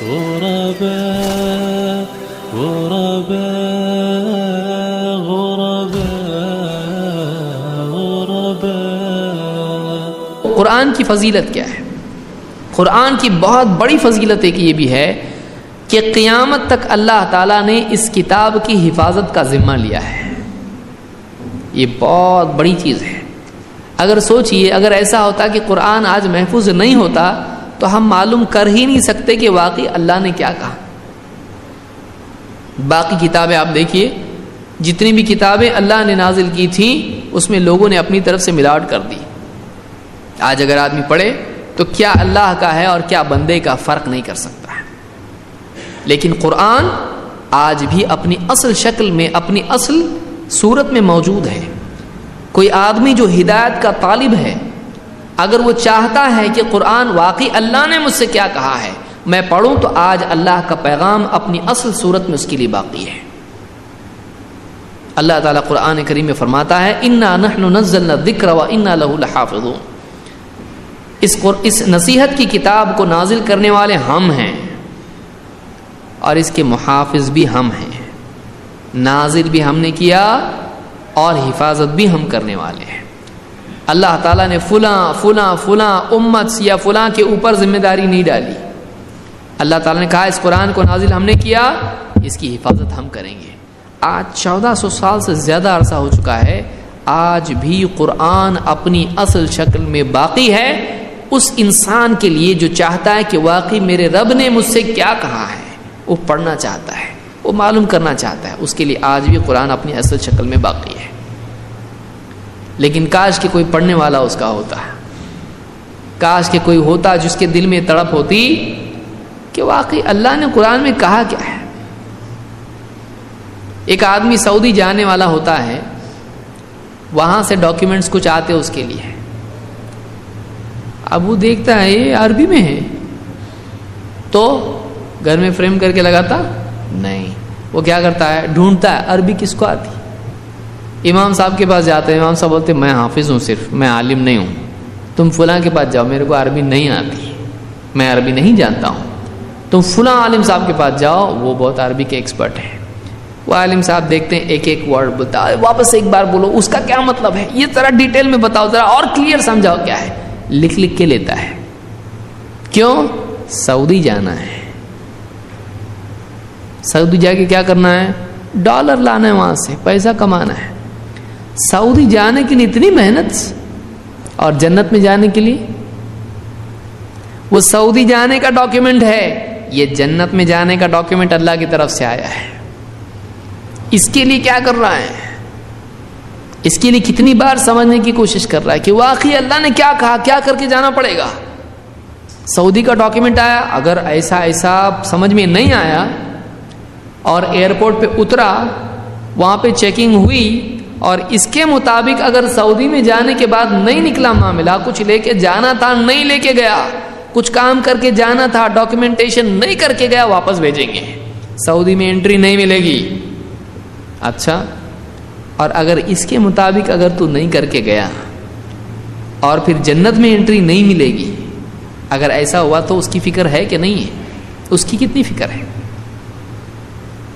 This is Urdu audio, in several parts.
غرباء غرباء غرباء غرباء۔ قرآن کی فضیلت کیا ہے؟ قرآن کی بہت بڑی فضیلت ایک یہ بھی ہے کہ قیامت تک اللہ تعالیٰ نے اس کتاب کی حفاظت کا ذمہ لیا ہے۔ یہ بہت بڑی چیز ہے۔ اگر سوچئے، اگر ایسا ہوتا کہ قرآن آج محفوظ نہیں ہوتا تو ہم معلوم کر ہی نہیں سکتے کہ واقعی اللہ نے کیا کہا۔ باقی کتابیں آپ دیکھیے، جتنی بھی کتابیں اللہ نے نازل کی تھیں اس میں لوگوں نے اپنی طرف سے ملاوٹ کر دی۔ آج اگر آدمی پڑھے تو کیا اللہ کا ہے اور کیا بندے کا فرق نہیں کر سکتا ہے۔ لیکن قرآن آج بھی اپنی اصل شکل میں، اپنی اصل صورت میں موجود ہے۔ کوئی آدمی جو ہدایت کا طالب ہے، اگر وہ چاہتا ہے کہ قرآن واقعی اللہ نے مجھ سے کیا کہا ہے میں پڑھوں، تو آج اللہ کا پیغام اپنی اصل صورت میں اس کے لیے باقی ہے۔ اللہ تعالیٰ قرآن کریم میں فرماتا ہے اِنَّا نَحْنُ نَزَّلْنَا الذِّكْرَ وَإِنَّا لَهُ لَحَافِظُونَ۔ اس نصیحت کی کتاب کو نازل کرنے والے ہم ہیں اور اس کے محافظ بھی ہم ہیں۔ نازل بھی ہم نے کیا اور حفاظت بھی ہم کرنے والے ہیں۔ اللہ تعالیٰ نے فلاں فلاں فلاں امت یا فلاں کے اوپر ذمہ داری نہیں ڈالی۔ اللہ تعالیٰ نے کہا اس قرآن کو نازل ہم نے کیا، اس کی حفاظت ہم کریں گے۔ آج 1400 سال سے زیادہ عرصہ ہو چکا ہے، آج بھی قرآن اپنی اصل شکل میں باقی ہے۔ اس انسان کے لیے جو چاہتا ہے کہ واقعی میرے رب نے مجھ سے کیا کہا ہے، وہ پڑھنا چاہتا ہے، وہ معلوم کرنا چاہتا ہے، اس کے لیے آج بھی قرآن اپنی اصل شکل میں باقی ہے۔ لیکن کاش کہ کوئی پڑھنے والا اس کا ہوتا، کاش کہ کوئی ہوتا جس کے دل میں تڑپ ہوتی کہ واقعی اللہ نے قرآن میں کہا کیا ہے۔ ایک آدمی سعودی جانے والا ہوتا ہے، وہاں سے ڈاکیومنٹس کچھ آتے اس کے لیے، اب وہ دیکھتا ہے یہ عربی میں ہے تو گھر میں فریم کر کے لگاتا نہیں، وہ کیا کرتا ہے ڈھونڈتا ہے عربی کس کو آتی۔ امام صاحب کے پاس جاتے ہیں، امام صاحب بولتے میں حافظ ہوں، صرف میں عالم نہیں ہوں، تم فلاں کے پاس جاؤ، میرے کو عربی نہیں آتی، میں عربی نہیں جانتا ہوں، تم فلاں عالم صاحب کے پاس جاؤ، وہ بہت عربی کے ایکسپرٹ ہیں۔ وہ عالم صاحب دیکھتے ہیں ایک ایک ورڈ بولتا ہے، واپس ایک بار بولو اس کا کیا مطلب ہے، یہ ذرا ڈیٹیل میں بتاؤ، ذرا اور کلیئر سمجھاؤ کیا ہے، لکھ لکھ کے لیتا ہے۔ کیوں؟ سعودی جانا ہے، سعودی جا کے کیا کرنا ہے، ڈالر لانا ہے، وہاں سے پیسہ کمانا ہے۔ سعودی جانے کے لیے اتنی محنت، اور جنت میں جانے کے لیے وہ سعودی جانے کا ڈاکیومنٹ ہے، یہ جنت میں جانے کا ڈاکیومنٹ اللہ کی طرف سے آیا ہے۔ اس کے لیے کیا کر رہا ہے، اس کے لیے کتنی بار سمجھنے کی کوشش کر رہا ہے کہ واقعی اللہ نے کیا کہا، کیا کر کے جانا پڑے گا۔ سعودی کا ڈاکیومنٹ آیا، اگر ایسا سمجھ میں نہیں آیا اور ایئرپورٹ پہ اترا، وہاں پہ چیکنگ ہوئی اور اس کے مطابق اگر سعودی میں جانے کے بعد نہیں نکلا معاملہ، کچھ لے کے جانا تھا نہیں لے کے گیا، کچھ کام کر کے جانا تھا ڈاکیومنٹیشن نہیں کر کے گیا، واپس بھیجیں گے، سعودی میں انٹری نہیں ملے گی۔ اچھا، اور اگر اس کے مطابق اگر تو نہیں کر کے گیا اور پھر جنت میں انٹری نہیں ملے گی، اگر ایسا ہوا تو اس کی فکر ہے کہ نہیں ہے؟ اس کی کتنی فکر ہے؟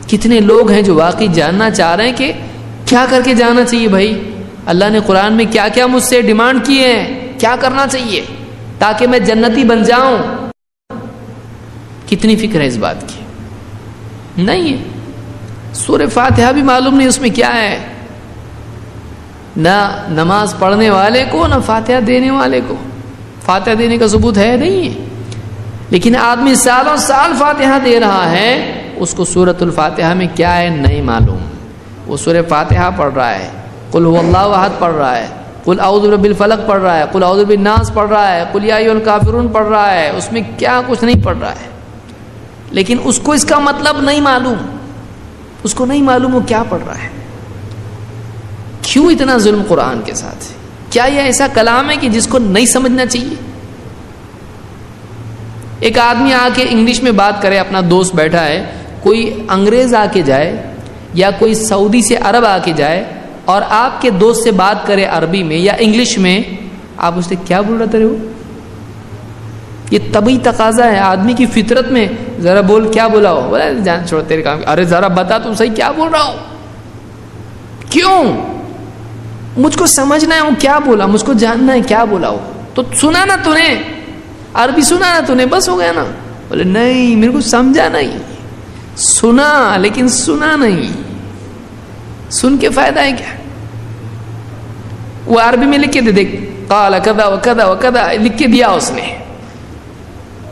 کتنے لوگ ہیں جو واقعی جاننا چاہ رہے ہیں کہ کیا کر کے جانا چاہیے بھائی، اللہ نے قرآن میں کیا کیا مجھ سے ڈیمانڈ کیے ہیں، کیا کرنا چاہیے تاکہ میں جنتی بن جاؤں۔ کتنی فکر ہے اس بات کی؟ نہیں ہے۔ سورہ فاتحہ بھی معلوم نہیں اس میں کیا ہے، نہ نماز پڑھنے والے کو نہ فاتحہ دینے والے کو، فاتحہ دینے کا ثبوت ہے نہیں ہے، لیکن آدمی سالوں سال فاتحہ دے رہا ہے، اس کو سورۃ الفاتحہ میں کیا ہے نہیں معلوم۔ وہ سورہ فاتحہ پڑھ رہا ہے، قل هو اللہ احد پڑھ رہا ہے، قل اعوذ برب الفلق پڑھ رہا ہے، قل اعوذ بالناس پڑھ رہا ہے، قل یا ایھا الکافرون پڑھ رہا ہے، اس میں کیا کچھ نہیں پڑھ رہا ہے، لیکن اس کو اس کا مطلب نہیں معلوم، اس کو نہیں معلوم وہ کیا پڑھ رہا ہے۔ کیوں اتنا ظلم قرآن کے ساتھ؟ کیا یہ ایسا کلام ہے کہ جس کو نہیں سمجھنا چاہیے؟ ایک آدمی آ کے انگلش میں بات کرے، اپنا دوست بیٹھا ہے، کوئی انگریز آ کے جائے یا کوئی سعودی سے عرب آ کے جائے اور آپ کے دوست سے بات کرے عربی میں یا انگلش میں، آپ اس سے کیا بول رہے ہو؟ یہ طبعی تقاضا ہے آدمی کی فطرت میں. ذرا بول کیا بولا ہو, بولا جان چھوڑ تیرے کام. ارے ذرا بتا تو صحیح کیا بول رہا ہوں, کیوں؟ مجھ کو سمجھنا ہے وہ کیا بولا, مجھ کو جاننا ہے کیا بولا ہو. تو سنا نا تو نے, عربی سنا نا تو نے, بس ہو گیا نا. بولے نہیں میرے کو سمجھا نہیں, سنا لیکن سنا نہیں. سن کے فائدہ ہے کیا؟ وہ عربی میں لکھ کے دے, دیکھ قال کذا وکذا وکذا لکھ کے دیا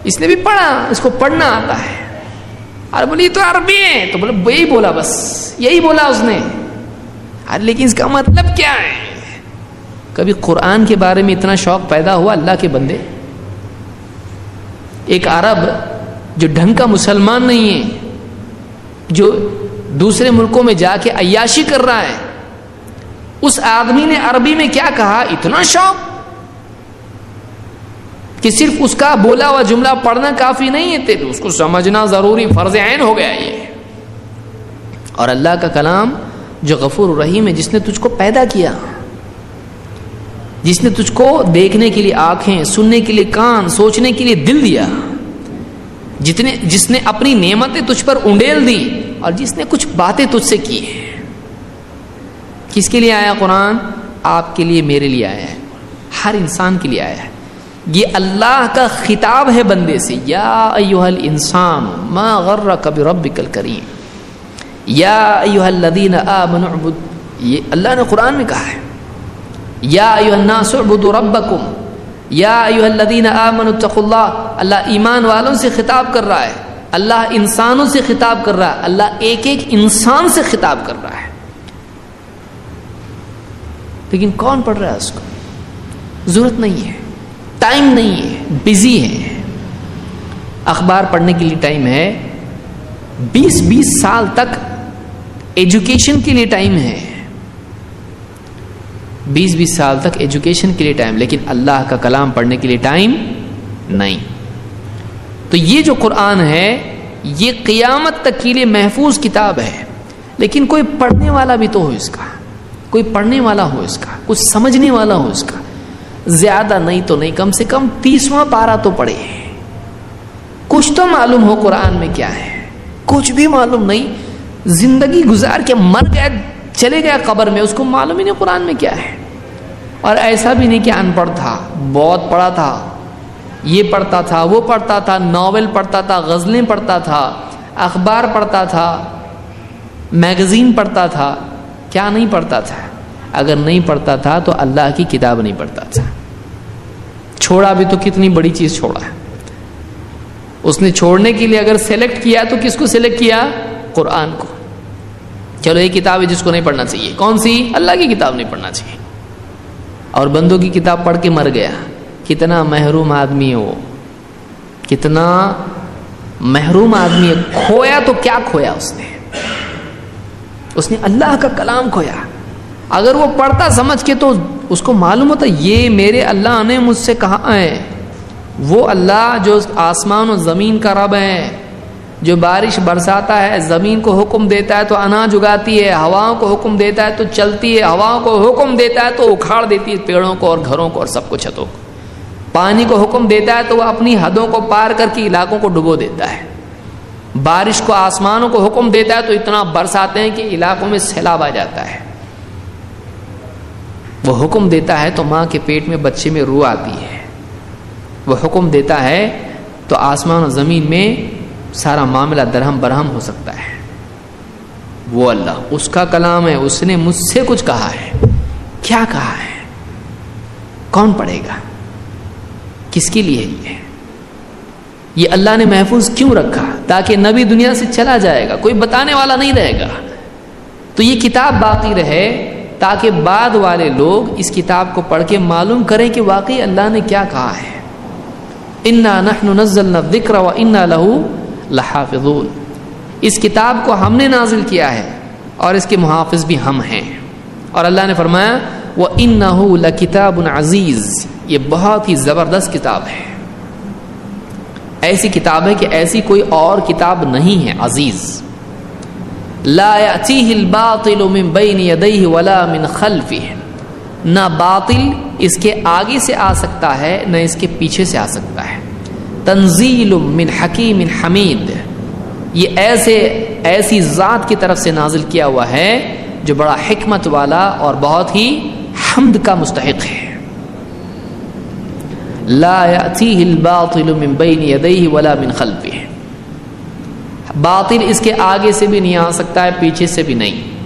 اس نے بھی پڑھا, اس کو پڑھنا آتا ہے. اور بولی یہ تو عربی ہے, تو بولے یہی بولا, بس یہی بولا اس نے. لیکن اس کا مطلب کیا ہے؟ کبھی قرآن کے بارے میں اتنا شوق پیدا ہوا اللہ کے بندے؟ ایک عرب جو ڈھنگ کا مسلمان نہیں ہے, جو دوسرے ملکوں میں جا کے عیاشی کر رہا ہے, اس آدمی نے عربی میں کیا کہا, اتنا شوق کہ صرف اس کا بولا ہوا جملہ پڑھنا کافی نہیں ہے, تو اس کو سمجھنا ضروری, فرض عین ہو گیا یہ. اور اللہ کا کلام جو غفور الرحیم ہے, جس نے تجھ کو پیدا کیا, جس نے تجھ کو دیکھنے کے لیے آنکھیں, سننے کے لیے کان, سوچنے کے لیے دل دیا, جس نے اپنی نعمتیں تجھ پر انڈیل دی, اور جس نے کچھ باتیں تجھ سے کی ہیں. کس کے لیے آیا قرآن؟ آپ کے لیے, میرے لیے آیا ہے, ہر انسان کے لیے آیا ہے. یہ اللہ کا خطاب ہے بندے سے. یا ایھا الانسان ما غرک بربک الکریم, یا ایھا الذین آمنوا اعبدوا, یہ اللہ نے قرآن میں کہا ہے. یا ایھا الناس اعبدوا ربکم, یا ایھا الذین آمنوا اتقوا اللہ. اللہ ایمان والوں سے خطاب کر رہا ہے, اللہ انسانوں سے خطاب کر رہا ہے, اللہ ایک ایک انسان سے خطاب کر رہا ہے. لیکن کون پڑھ رہا ہے اس کو؟ ضرورت نہیں ہے, ٹائم نہیں ہے, بزی ہے. اخبار پڑھنے کے لیے ٹائم ہے, 20 سال تک ایجوکیشن کے لیے ٹائم ہے, 20 سال تک ایجوکیشن کے لیے ٹائم, لیکن اللہ کا کلام پڑھنے کے لیے ٹائم نہیں. تو یہ جو قرآن ہے یہ قیامت تک کے لیے محفوظ کتاب ہے. لیکن کوئی پڑھنے والا بھی تو ہو اس کا, کوئی پڑھنے والا ہو اس کا, کچھ سمجھنے والا ہو اس کا. زیادہ نہیں تو نہیں, کم سے کم 30واں پارہ تو پڑھے, کچھ تو معلوم ہو قرآن میں کیا ہے. کچھ بھی معلوم نہیں, زندگی گزار کے مر گیا, چلے گیا قبر میں, اس کو معلوم ہی نہیں قرآن میں کیا ہے. اور ایسا بھی نہیں کہ ان پڑھ تھا, بہت پڑھا تھا, یہ پڑھتا تھا, وہ پڑھتا تھا, ناول پڑھتا تھا, غزلیں پڑھتا تھا, اخبار پڑھتا تھا, میگزین پڑھتا تھا. کیا نہیں پڑھتا تھا؟ اگر نہیں پڑھتا تھا تو اللہ کی کتاب نہیں پڑھتا تھا. چھوڑا بھی تو کتنی بڑی چیز چھوڑا ہے. اس نے چھوڑنے کے لیے اگر سلیکٹ کیا تو کس کو سلیکٹ کیا؟ قرآن کو. چلو یہ کتاب ہے جس کو نہیں پڑھنا چاہیے, کون سی؟ اللہ کی کتاب نہیں پڑھنا چاہیے. اور بندوں کی کتاب پڑھ کے مر گیا. کتنا محروم آدمی ہے وہ, کتنا محروم آدمی ہے. کھویا تو کیا کھویا اس نے اللہ کا کلام کھویا. اگر وہ پڑھتا سمجھ کے تو اس کو معلوم ہوتا یہ میرے اللہ نے مجھ سے کہا ہے. وہ اللہ جو آسمان و زمین کا رب ہے, جو بارش برساتا ہے, زمین کو حکم دیتا ہے تو اناج اگاتی ہے, ہواؤں کو حکم دیتا ہے تو چلتی ہے, ہواؤں کو حکم دیتا ہے تو اکھاڑ دیتی ہے پیڑوں کو اور گھروں کو اور سب کچھ, چھتوں کو. پانی کو حکم دیتا ہے تو وہ اپنی حدوں کو پار کر کے علاقوں کو ڈبو دیتا ہے. بارش کو آسمانوں کو حکم دیتا ہے تو اتنا برساتے ہیں کہ علاقوں میں سیلاب آ جاتا ہے. وہ حکم دیتا ہے تو ماں کے پیٹ میں بچے میں روح آتی ہے. وہ حکم دیتا ہے تو آسمان و زمین میں سارا معاملہ درہم برہم ہو سکتا ہے. وہ اللہ, اس کا کلام ہے, اس نے مجھ سے کچھ کہا ہے. کیا کہا ہے؟ کون پڑھے گا؟ کس کے لیے یہ اللہ نے محفوظ کیوں رکھا؟ تاکہ نبی دنیا سے چلا جائے گا, کوئی بتانے والا نہیں رہے گا, تو یہ کتاب باقی رہے تاکہ بعد والے لوگ اس کتاب کو پڑھ کے معلوم کریں کہ واقعی اللہ نے کیا کہا ہے. انا نحن نزلنا الذکر وانا لہ لحافظون. اس کتاب کو ہم نے نازل کیا ہے اور اس کے محافظ بھی ہم ہیں. اور اللہ نے فرمایا وَإِنَّهُ لَكِتَابٌ عَزِيزٌ, یہ بہت ہی زبردست کتاب ہے. ایسی کتاب ہے کہ ایسی کوئی اور کتاب نہیں ہے. عزیز, لا يأتيه الباطل من بين يديه ولا من خلفه, نہ باطل اس کے آگے سے آ سکتا ہے نہ اس کے پیچھے سے آ سکتا ہے. تنزیل من حکیم حمید، یہ ایسی ذات کی طرف سے نازل کیا ہوا ہے جو بڑا حکمت والا اور بہت ہی حمد کا مستحق ہے۔ لا یأتیہ الباطل من بین یدیہ ولا من خلفہ، باطل اس کے آگے سے بھی نہیں آ سکتا ہے، پیچھے سے بھی نہیں۔